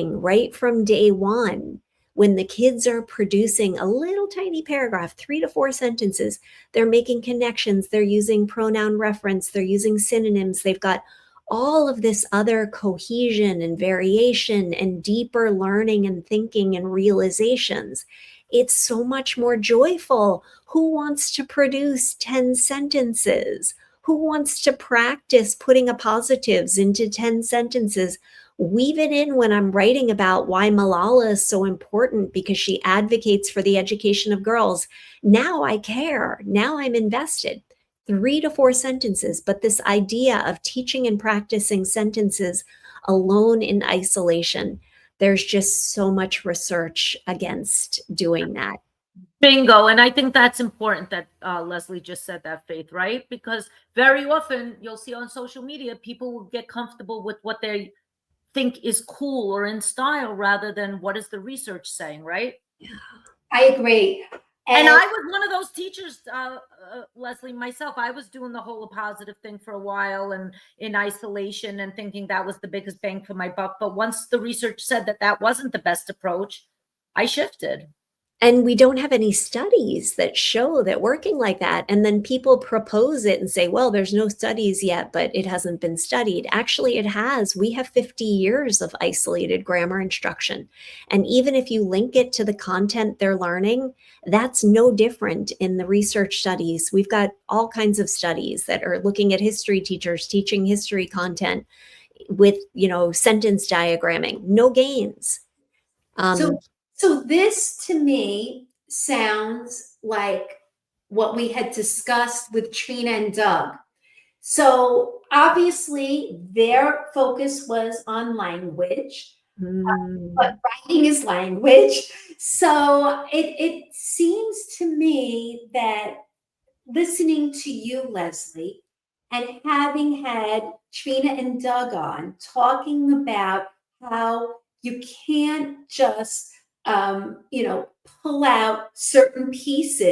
right from day one. When the kids are producing a little tiny paragraph, 3 to 4 sentences, they're making connections, they're using pronoun reference, they're using synonyms, they've got all of this other cohesion and variation and deeper learning and thinking and realizations. It's so much more joyful. Who wants to produce 10 sentences? Who wants to practice putting appositives into 10 sentences? Weave it in when I'm writing about why Malala is so important because she advocates for the education of girls. Now I care. Now I'm invested. 3 to 4 sentences, but this idea of teaching and practicing sentences alone in isolation, there's just so much research against doing that. Bingo. And I think that's important that Leslie just said that, Faith, right? Because very often you'll see on social media, people will get comfortable with what they think is cool or in style rather than what is the research saying, right? I agree. And I was one of those teachers, Leslie, myself. I was doing the whole positive thing for a while and in isolation and thinking that was the biggest bang for my buck. But once the research said that that wasn't the best approach, I shifted. And we don't have any studies that show that working like that. And then people propose it and say, well, there's no studies yet, but it hasn't been studied. Actually, it has. We have 50 years of isolated grammar instruction. And even if you link it to the content they're learning, that's no different in the research studies. We've got all kinds of studies that are looking at history teachers teaching history content with, sentence diagramming, no gains. So this to me sounds like what we had discussed with Trina and Doug. So obviously their focus was on language, but writing is language. So it seems to me that listening to you, Leslie, and having had Trina and Doug on talking about how you can't just pull out certain pieces